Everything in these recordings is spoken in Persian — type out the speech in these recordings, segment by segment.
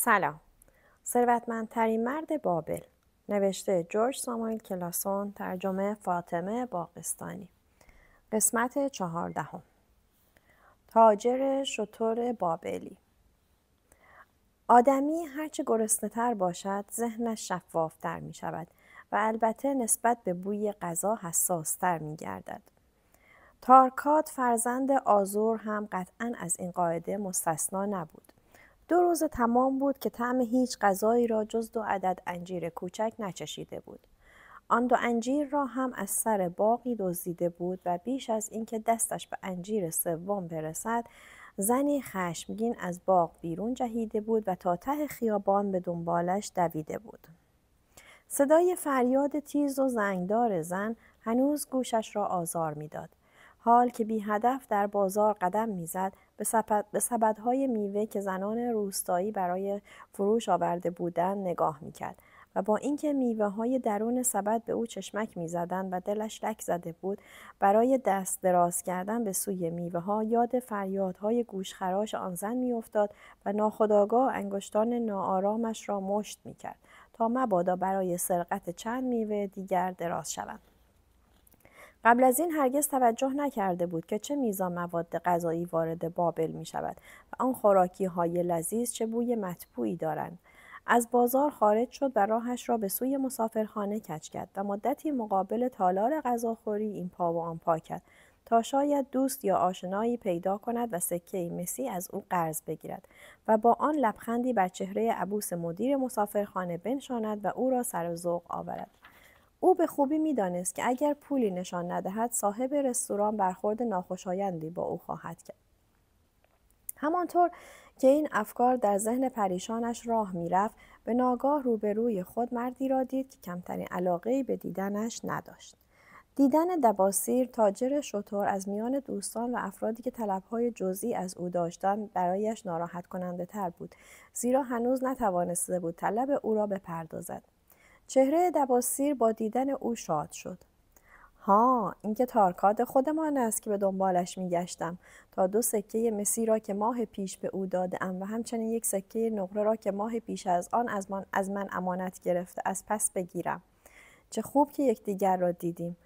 سلام. ثروتمندترین مرد بابل، نوشته جورج ساموئل کلاسون، ترجمه فاطمه باغستانی. قسمت 14. تاجر شتر بابلی. آدمی هرچه گرسنه‌تر باشد ذهنش شفاف‌تر می شود و البته نسبت به بوی غذا حساس‌تر می گردد. تارکات فرزند آزور هم قطعاً از این قاعده مستثنا نبود. 2 روز تمام بود که طعم هیچ غذایی را جز 2 عدد انجیر کوچک نچشیده بود. آن 2 انجیر را هم از سر باغی دزدیده بود و بیش از اینکه دستش به انجیر سوم برسد، زنی خشمگین از باغ بیرون جهیده بود و تا ته خیابان به دنبالش دویده بود. صدای فریاد تیز و زنگدار زن هنوز گوشش را آزار می‌داد. حال که بی هدف در بازار قدم میزد، به سبدهای میوه که زنان روستایی برای فروش آورده بودند نگاه میکرد و با اینکه میوه های درون سبد به او چشمک میزدند و دلش لک زده بود، برای دست دراز کردن به سوی میوه ها یاد فریادهای گوشخراش آن زن میافتاد و ناخودآگاه انگشتان ناآرامش را مشت میکرد تا مبادا برای سرقت چند میوه دیگر دراز شوند. قبل از این هرگز توجه نکرده بود که چه میزان مواد غذایی وارد بابل می شود و آن خوراکی های لذیذ چه بوی مطبوعی دارند. از بازار خارج شد و راهش را به سوی مسافرخانه کج کرد و مدتی مقابل تالار غذاخوری این پا و آن پا کرد تا شاید دوست یا آشنایی پیدا کند و سکه مسی از او قرض بگیرد و با آن لبخندی بر چهره عبوس مدیر مسافرخانه بنشاند و او را سر ذوق آورد. او به خوبی می‌دانست که اگر پولی نشان ندهد صاحب رستوران برخورد ناخوشایندی با او خواهد کرد. همانطور که این افکار در ذهن پریشانش راه می‌رفت، به ناگاه روبروی خود مردی را دید که کمترین علاقه‌ای به دیدنش نداشت. دیدن دباسیر تاجر شتر از میان دوستان و افرادی که طلب‌های جزئی از او داشتند برایش ناراحت کننده تر بود، زیرا هنوز نتوانسته بود طلب او را بپردازد. چهره دباسیر با دیدن او شاد شد. ها، این که تارکات خودمان است که به دنبالش میگشتم تا 2 سکه مسی را که ماه پیش به او داده‌ام و همچنین 1 سکه نقره را که ماه پیش از آن از من امانت گرفته از پس بگیرم. چه خوب که یکدیگر را دیدیم.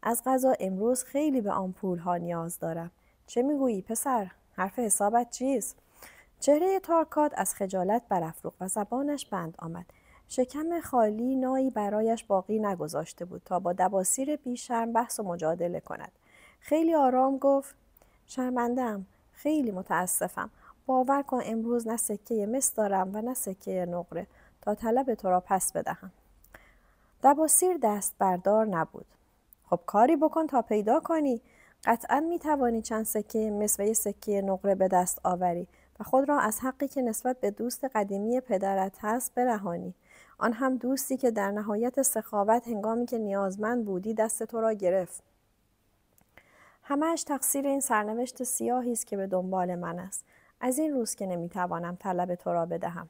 از قضا امروز خیلی به آن پول‌ها نیاز دارم. چه میگویی پسر؟ حرف حسابت چیست؟ چهره تارکات از خجالت برافروخت و زبانش بند آمد. شکم خالی نایی برایش باقی نگذاشته بود تا با دباسیر بیشرم بحث و مجادله کند. خیلی آرام گفت: شرمنده‌ام، خیلی متاسفم. باور کن امروز نه سکه مس دارم و نه سکه نقره تا طلب تو را پس بدهم. دباسیر دست بردار نبود. خب کاری بکن تا پیدا کنی. قطعاً میتوانی چند سکه مس و 1 سکه نقره به دست آوری و خود را از حقی که نسبت به دوست قدیمی پدرت هست برهانی. آن هم دوستی که در نهایت سخاوت هنگامی که نیازمند بودی دست تو را گرفت. همه‌اش تقصیر این سرنوشت سیاهی است که به دنبال من است. از این روز که نمیتوانم طلب تو را بدهم.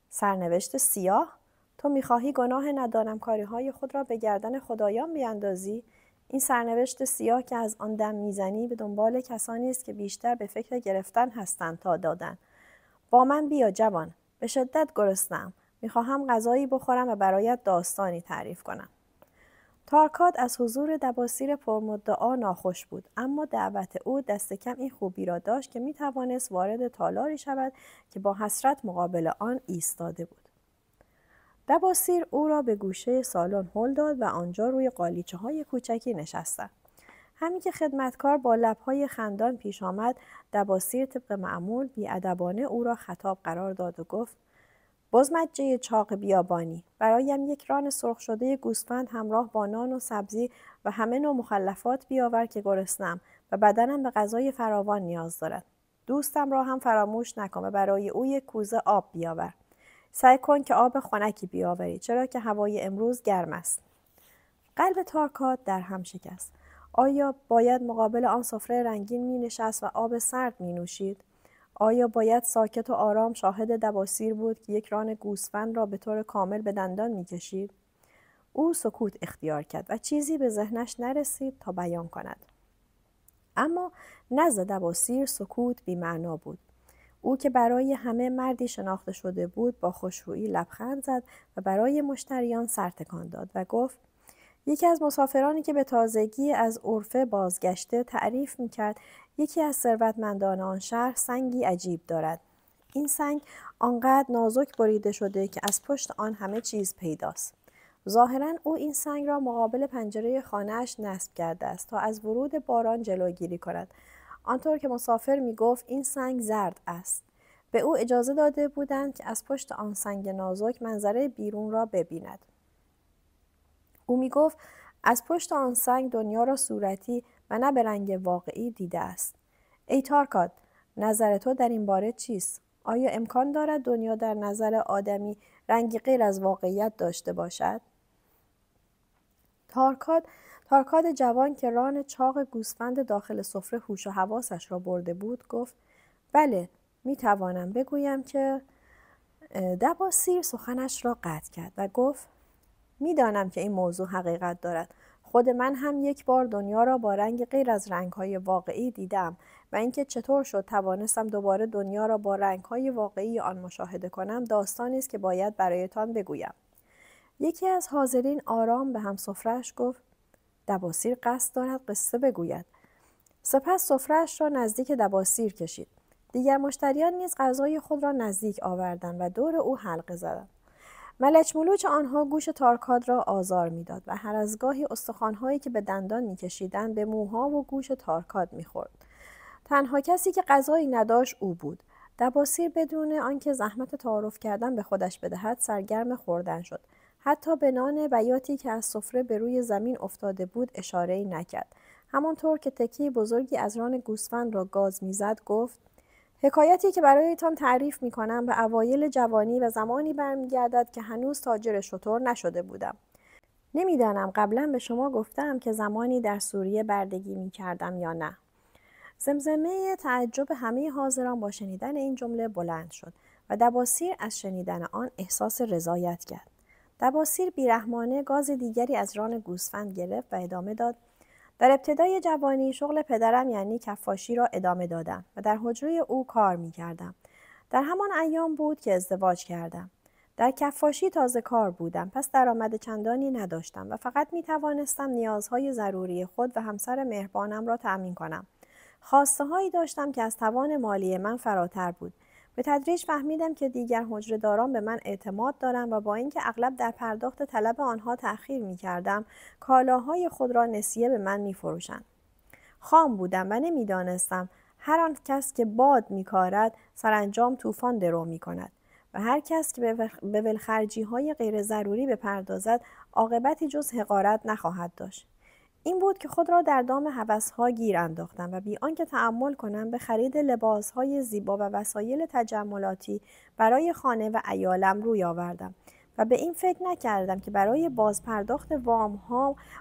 سرنوشت سیاه؟ تو میخواهی گناه ندانم کاریهای خود را به گردن خدایان بیندازی؟ این سرنوشت سیاه که از آن دم میزنی به دنبال کسانی است که بیشتر به فکر گرفتن هستند تا دادن. با من بیا جوان، به شدت گرسنه‌ام. میخواهم غذایی بخورم و برایت داستانی تعریف کنم. تارکات از حضور دباسیر پرمدعا ناخوش بود، اما دعوت او دست کم این خوبی را داشت که میتوانست وارد تالاری شود که با حسرت مقابل آن ایستاده بود. دباسیر او را به گوشه سالن هل داد و آنجا روی قالیچه‌های کوچکی نشستند. همین که خدمتکار با لب‌های خندان پیش آمد، دباسیر طبق معمول بی‌ادبانه او را خطاب قرار داد و گفت: بزمجه چاق بیابانی، برایم 1 ران سرخ شده گوسفند همراه با نان و سبزی و همه نوع مخلفات بیاور که گرسنه‌ام و بدنم به غذای فراوان نیاز دارد. دوستم را هم فراموش نکن و برای او 1 کوزه آب بیاور. سعی کن که آب خنکی بیاوری، چرا که هوای امروز گرم است. قلب تارکات در هم شکست. آیا باید مقابل آن سفره رنگین می نشست و آب سرد می نوشید؟ آیا باید ساکت و آرام شاهد دباسیر بود که 1 ران گوسفند را به طور کامل به دندان می کشید؟ او سکوت اختیار کرد و چیزی به ذهنش نرسید تا بیان کند. اما نزد دباسیر سکوت بی معنا بود. او که برای همه مردی شناخته شده بود با خوشرویی لبخند زد و برای مشتریان سر تکان داد و گفت: یکی از مسافرانی که به تازگی از عرفه بازگشته تعریف می‌کرد یکی از ثروتمندان آن شهر سنگی عجیب دارد. این سنگ آنقدر نازک بریده شده که از پشت آن همه چیز پیداست. ظاهراً او این سنگ را مقابل پنجره خانه‌اش نصب کرده است تا از ورود باران جلوگیری کند. آنطور که مسافر می‌گفت این سنگ زرد است. به او اجازه داده بودند که از پشت آن سنگ نازک منظره بیرون را ببیند. او می‌گفت از پشت آن سنگ دنیا را صورتی و نه به رنگ واقعی دیده است. ای تارکاد، نظر تو در این باره چیست؟ آیا امکان دارد دنیا در نظر آدمی رنگی غیر از واقعیت داشته باشد؟ تارکاد جوان که ران چاق گوسفند داخل سفره هوش و حواسش را برده بود گفت: بله، می‌توانم بگویم که دباسیر سخنش را قطع کرد و گفت: می‌دانم که این موضوع حقیقت دارد. خود من هم یک بار دنیا را با رنگ غیر از رنگ‌های واقعی دیدم و اینکه چطور شد توانستم دوباره دنیا را با رنگ‌های واقعی آن مشاهده کنم داستانی است که باید برایتان بگویم. یکی از حاضرین آرام به همسفره‌اش گفت: دباسیر قصد دارد قصه بگوید. سپس سفره‌اش را نزدیک دباسیر کشید. دیگر مشتریان نیز غذای خود را نزدیک آوردند و دور او حلقه زدند. ملچ ملوچ آنها گوش تارکاد را آزار میداد و هر از گاهی استخوان‌هایی که به دندان می‌کشیدند به موها و گوش تارکاد می‌خورد. تنها کسی که غذایی نداشت او بود. دباسیر بدون آنکه زحمت تعارف کردن به خودش بدهد سرگرم خوردن شد. حتی به نان بیاتی که از سفره به روی زمین افتاده بود اشاره‌ای نکرد. همانطور که تکی بزرگی از ران گوسفند را گاز می‌زد گفت: حکایتی که برایتان تعریف می‌کنم به اوایل جوانی و زمانی برمیگردد که هنوز تاجر شتر نشده بودم. نمیدانم قبلا به شما گفتم که زمانی در سوریه بردگی می‌کردم یا نه. زمزمه تعجب همه حاضران با شنیدن این جمله بلند شد و دباسیر از شنیدن آن احساس رضایت کرد. دباسیر بیرحمانه گاز دیگری از ران گوسفند گرفت و ادامه داد: در ابتدای جوانی شغل پدرم یعنی کفاشی را ادامه دادم و در حجره او کار می کردم. در همان ایام بود که ازدواج کردم. در کفاشی تازه کار بودم، پس درآمد چندانی نداشتم و فقط می توانستم نیازهای ضروری خود و همسر مهربانم را تأمین کنم. خواسته هایی داشتم که از توان مالی من فراتر بود. به تدریج فهمیدم که دیگر حجره‌داران به من اعتماد دارند و با اینکه اغلب در پرداخت طلب آنها تأخیر می‌کردم، کالاهای خود را نسیه به من می‌فروشند. خام بودم و نمی‌دانستم هر آن کس که باد می‌کارد سرانجام طوفان درو می‌کند و هر کس که به ولخرجی‌های غیر ضروری بپردازد عاقبتی جز حقارت نخواهد داشت. این بود که خود را در دام هوس‌ها گیر انداختم و بی آنکه تأمل کنم به خرید لباس‌های زیبا و وسایل تجملاتی برای خانه و عیالم روی آوردم و به این فکر نکردم که برای بازپرداخت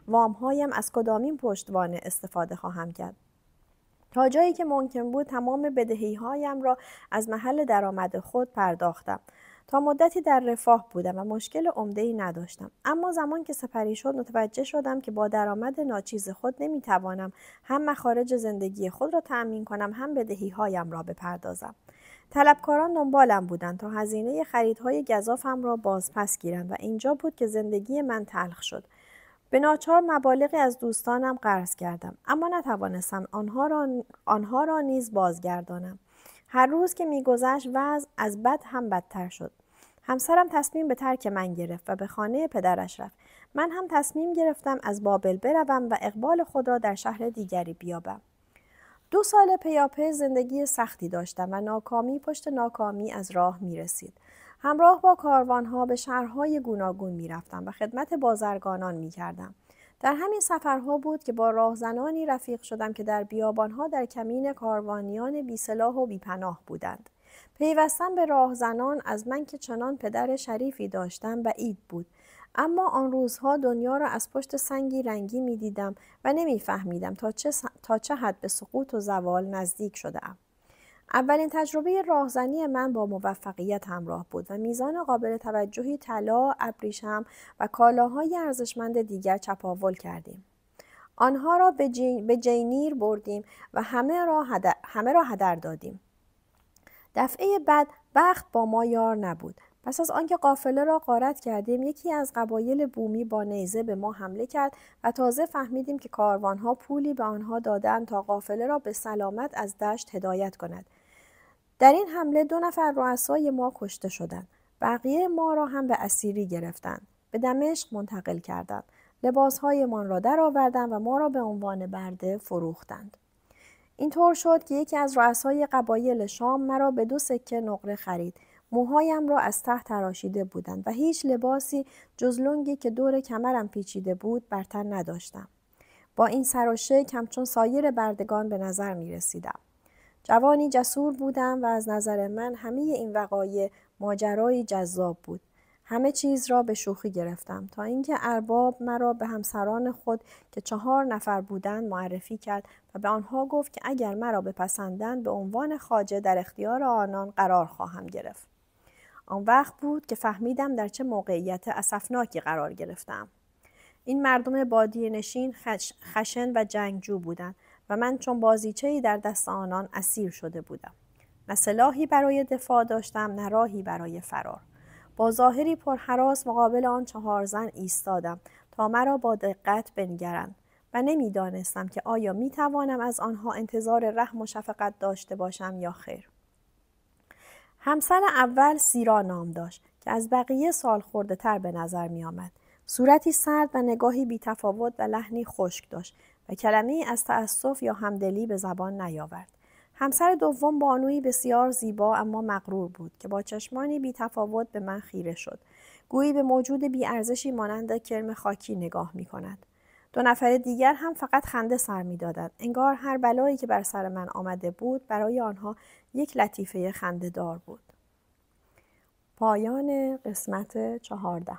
وام‌هایم از کدامین پشتوانه استفاده خواهم کرد. تا جایی که ممکن بود تمام بدهی‌هایم را از محل درآمد خود پرداختم. تا مدتی در رفاه بودم و مشکل عمده‌ای نداشتم. اما زمان که سپری شد متوجه شدم که با درآمد ناچیز خود نمی‌توانم هم مخارج زندگی خود را تأمین کنم هم بدهی‌هایم را بپردازم. طلبکاران دنبالم بودند تا هزینه خریدهای گزافم را بازپس گیرند و اینجا بود که زندگی من تلخ شد. به ناچار مبالغی از دوستانم قرض کردم، اما نتوانستم آنها را نیز بازگردانم. هر روز که می‌گذشت وضع از بد هم بدتر شد. همسرم تصمیم به ترک من گرفت و به خانه پدرش رفت. من هم تصمیم گرفتم از بابل بروم و اقبال خود را در شهر دیگری بیابم. 2 سال پیاپی زندگی سختی داشتم و ناکامی پشت ناکامی از راه می رسید. همراه با کاروانها به شهرهای گوناگون می رفتم و خدمت بازرگانان می کردم. در همین سفرها بود که با راهزنانی رفیق شدم که در بیابانها در کمین کاروانیان بی سلاح و بی پناه بودند. پیوستن به راهزنان از من که چنان پدر شریفی داشتم بعید بود. اما آن روزها دنیا را از پشت سنگی رنگی می دیدم و نمی فهمیدم تا چه حد به سقوط و زوال نزدیک شده‌ام. اولین تجربه راهزنی من با موفقیت همراه بود و میزان قابل توجهی طلا، ابریشم و کالاهای ارزشمند دیگر چپاول کردیم. آنها را به جینیر بردیم و همه را هدر دادیم. دفعه بعد بخت با ما یار نبود. پس از آنکه قافله را غارت کردیم، یکی از قبایل بومی با نیزه به ما حمله کرد و تازه فهمیدیم که کاروانها پولی به آنها دادند تا قافله را به سلامت از دشت هدایت کند. در این حمله 2 نفر رؤسای ما کشته شدند. بقیه ما را هم به اسیری گرفتند. به دمشق منتقل کردند. لباسهایمان را درآوردند و ما را به عنوان برده فروختند. اینطور شد که یکی از رؤسای قبایل شام مرا به 2 سکه نقره خرید. موهایم را از ته تراشیده بودند و هیچ لباسی جز لنگی که دور کمرم پیچیده بود بر تن نداشتم. با این سر و شکل همچون سایر بردگان به نظر می رسیدم. جوانی جسور بودم و از نظر من همه این وقایع ماجرایی جذاب بود. همه چیز را به شوخی گرفتم تا اینکه ارباب مرا به همسران خود که 4 نفر بودند معرفی کرد و به آنها گفت که اگر مرا بپسندند به عنوان خواجه در اختیار آنان قرار خواهم گرفت. آن وقت بود که فهمیدم در چه موقعیت اسفناکی قرار گرفتم. این مردم بادیه نشین خشن و جنگجو بودند و من چون بازیچه‌ای در دست آنان اسیر شده بودم. نه سلاحی برای دفاع داشتم، نه راهی برای فرار. با ظاهری پرهراس مقابل آن 4 زن ایستادم تا مرا با دقت بنگرند و نمی‌دانستم که آیا می‌توانم از آنها انتظار رحم و شفقت داشته باشم یا خیر. همسر اول سیرا نام داشت که از بقیه سالخورده‌تر به نظر می‌آمد. صورتی سرد و نگاهی بی‌تفاوت و لحنی خشک داشت و کلمه‌ای از تأسف یا همدلی به زبان نیاورد. همسر دوم بانویی بسیار زیبا اما مغرور بود که با چشمانی بی‌تفاوت به من خیره شد. گویی به موجود بی‌ارزشی مانند کرم خاکی نگاه می‌کند. 2 نفر دیگر هم فقط خنده سر می‌دادند. انگار هر بلایی که بر سر من آمده بود برای آنها یک لطیفه خنده‌دار بود. پایان قسمت 14.